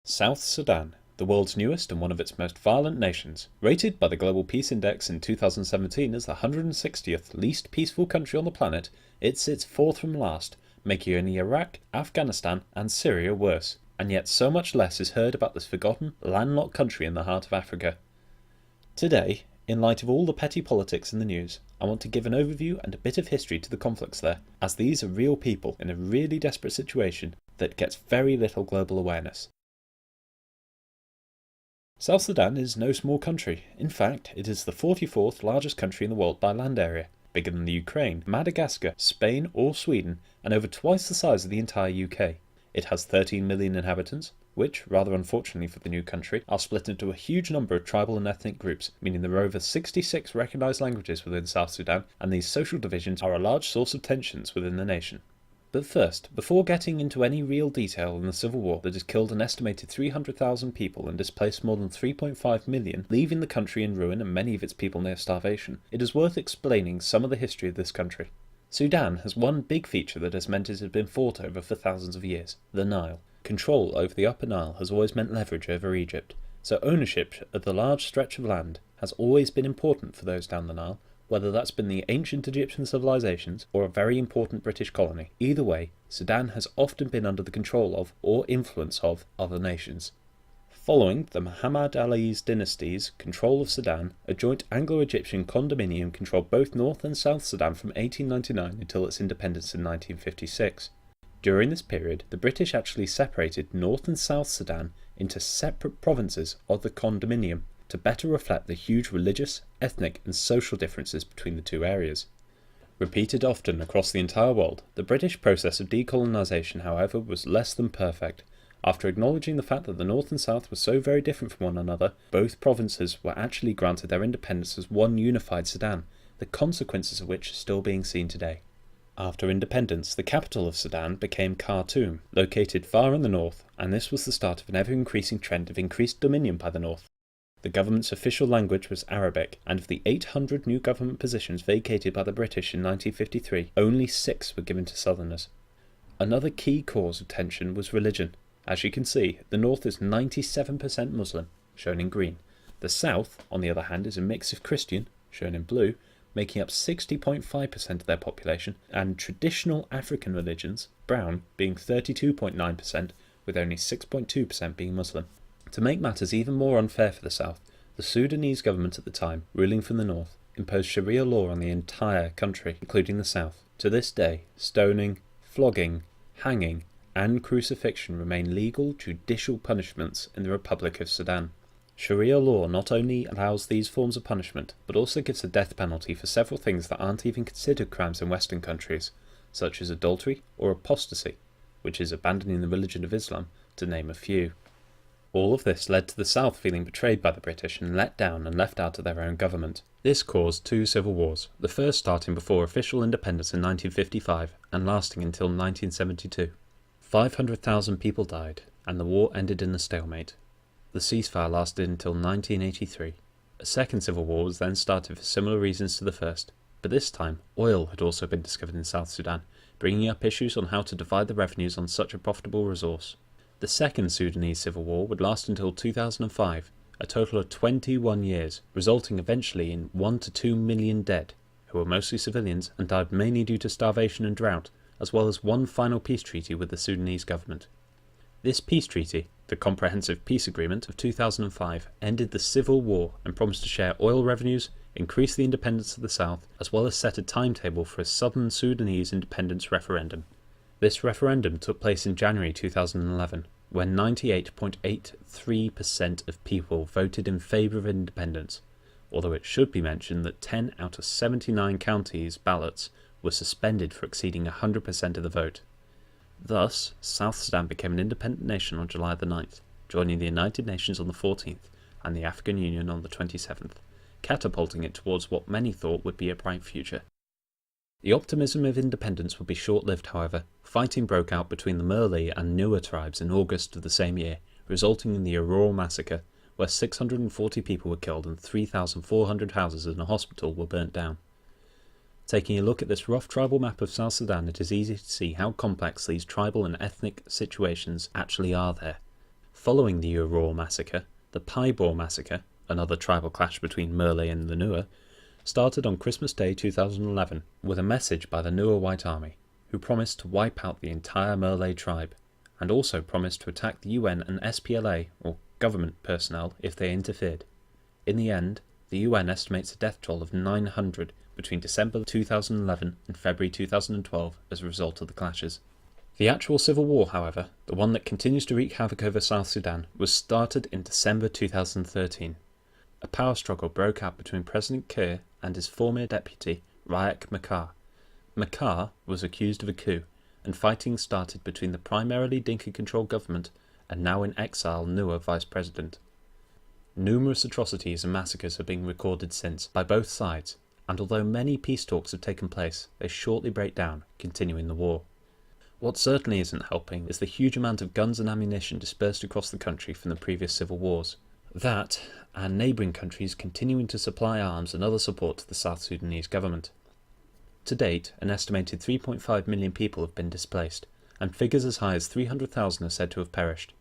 South Sudan, the world's newest and one of its most violent nations, rated by the Global Peace Index in 2017 as the 160th least peaceful country on the planet, it sits fourth from last, making only Iraq, Afghanistan and Syria worse, and yet so much less is heard about this forgotten, landlocked country in the heart of Africa. Today, in light of all the petty politics in the news, I want to give an overview and a bit of history to the conflicts there, as these are real people in a really desperate situation that gets very little global awareness. South Sudan is no small country. In fact, it is the 44th largest country in the world by land area, bigger than the Ukraine, Madagascar, Spain or Sweden, and over twice the size of the entire UK. It has 13 million inhabitants, which, rather unfortunately for the new country, are split into a huge number of tribal and ethnic groups, meaning there are over 66 recognised languages within South Sudan, and these social divisions are a large source of tensions within the nation. But first, before getting into any real detail in the civil war that has killed an estimated 300,000 people and displaced more than 3.5 million, leaving the country in ruin and many of its people near starvation, it is worth explaining some of the history of this country. Sudan has one big feature that has meant it has been fought over for thousands of years: the Nile. Control over the Upper Nile has always meant leverage over Egypt, so ownership of the large stretch of land has always been important for those down the Nile, whether that's been the ancient Egyptian civilizations or a very important British colony. Either way, Sudan has often been under the control of or influence of other nations. Following the Muhammad Ali's dynasty's control of Sudan, a joint Anglo-Egyptian condominium controlled both North and South Sudan from 1899 until its independence in 1956. During this period, the British actually separated North and South Sudan into separate provinces of the condominium to better reflect the huge religious, ethnic and social differences between the two areas. Repeated often across the entire world, the British process of decolonisation, however, was less than perfect. After acknowledging the fact that the North and South were so very different from one another, both provinces were actually granted their independence as one unified Sudan, the consequences of which are still being seen today. After independence, the capital of Sudan became Khartoum, located far in the north, and this was the start of an ever-increasing trend of increased dominion by the north. The government's official language was Arabic, and of the 800 new government positions vacated by the British in 1953, only 6 were given to Southerners. Another key cause of tension was religion. As you can see, the north is 97% Muslim, shown in green. The south, on the other hand, is a mix of Christian, shown in blue, making up 60.5% of their population, and traditional African religions, brown, being 32.9%, with only 6.2% being Muslim. To make matters even more unfair for the South, the Sudanese government at the time, ruling from the north, imposed Sharia law on the entire country, including the South. To this day, stoning, flogging, hanging, and crucifixion remain legal judicial punishments in the Republic of Sudan. Sharia law not only allows these forms of punishment, but also gives the death penalty for several things that aren't even considered crimes in Western countries, such as adultery or apostasy, which is abandoning the religion of Islam, to name a few. All of this led to the South feeling betrayed by the British and let down and left out of their own government. This caused 2 civil wars, the first starting before official independence in 1955 and lasting until 1972. 500,000 people died, and the war ended in a stalemate. The ceasefire lasted until 1983. A second civil war was then started for similar reasons to the first, but this time oil had also been discovered in South Sudan, bringing up issues on how to divide the revenues on such a profitable resource. The second Sudanese civil war would last until 2005, a total of 21 years, resulting eventually in 1 to 2 million dead, who were mostly civilians and died mainly due to starvation and drought, as well as one final peace treaty with the Sudanese government. This peace treaty, the Comprehensive Peace Agreement of 2005, ended the civil war and promised to share oil revenues, increase the independence of the South, as well as set a timetable for a Southern Sudanese Independence Referendum. This referendum took place in January 2011, when 98.83% of people voted in favour of independence, although it should be mentioned that 10 out of 79 counties' ballots were suspended for exceeding 100% of the vote. Thus, South Sudan became an independent nation on July the 9th, joining the United Nations on the 14th and the African Union on the 27th, catapulting it towards what many thought would be a bright future. The optimism of independence would be short-lived, however. Fighting broke out between the Murle and Nuer tribes in August of the same year, resulting in the Aurora massacre, where 640 people were killed and 3,400 houses and a hospital were burnt down. Taking a look at this rough tribal map of South Sudan, it is easy to see how complex these tribal and ethnic situations actually are there. Following the Aurora massacre, the Paibor massacre, another tribal clash between Murle and the Nuer, started on Christmas Day 2011 with a message by the Nuer White Army, who promised to wipe out the entire Murle tribe, and also promised to attack the UN and SPLA, or government personnel, if they interfered. In the end, the UN estimates a death toll of 900 between December 2011 and February 2012 as a result of the clashes. The actual civil war, however, the one that continues to wreak havoc over South Sudan, was started in December 2013. A power struggle broke out between President Kiir and his former deputy, Riek Machar. Machar was accused of a coup, and fighting started between the primarily Dinka-controlled government and now in exile Nuer vice president. Numerous atrocities and massacres have been recorded since by both sides, and although many peace talks have taken place, they shortly break down, continuing the war. What certainly isn't helping is the huge amount of guns and ammunition dispersed across the country from the previous civil wars. That, and neighbouring countries continuing to supply arms and other support to the South Sudanese government. To date, an estimated 3.5 million people have been displaced, and figures as high as 300,000 are said to have perished.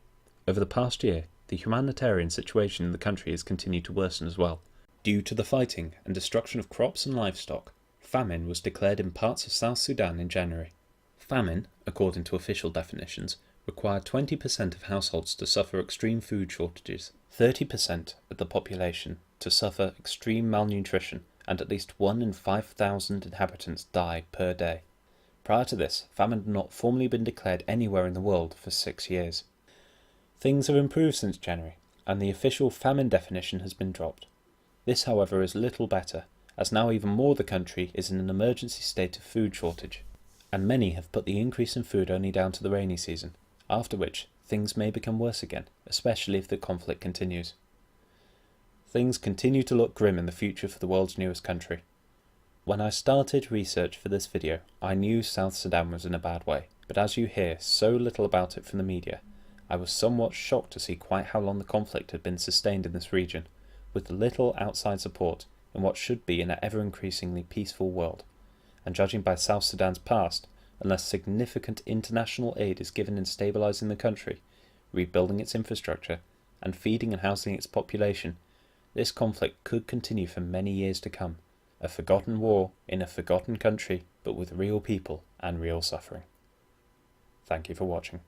Over the past year, the humanitarian situation in the country has continued to worsen as well. Due to the fighting and destruction of crops and livestock, famine was declared in parts of South Sudan in January. Famine, according to official definitions, required 20% of households to suffer extreme food shortages, 30% of the population to suffer extreme malnutrition, and at least 1 in 5,000 inhabitants die per day. Prior to this, famine had not formally been declared anywhere in the world for 6 years. Things have improved since January, and the official famine definition has been dropped. This, however, is little better, as now even more of the country is in an emergency state of food shortage, and many have put the increase in food only down to the rainy season, after which things may become worse again, especially if the conflict continues. Things continue to look grim in the future for the world's newest country. When I started research for this video, I knew South Sudan was in a bad way, but as you hear so little about it from the media, I was somewhat shocked to see quite how long the conflict had been sustained in this region, with little outside support in what should be an ever-increasingly peaceful world. And judging by South Sudan's past, unless significant international aid is given in stabilising the country, rebuilding its infrastructure, and feeding and housing its population, this conflict could continue for many years to come, a forgotten war in a forgotten country, but with real people and real suffering. Thank you for watching.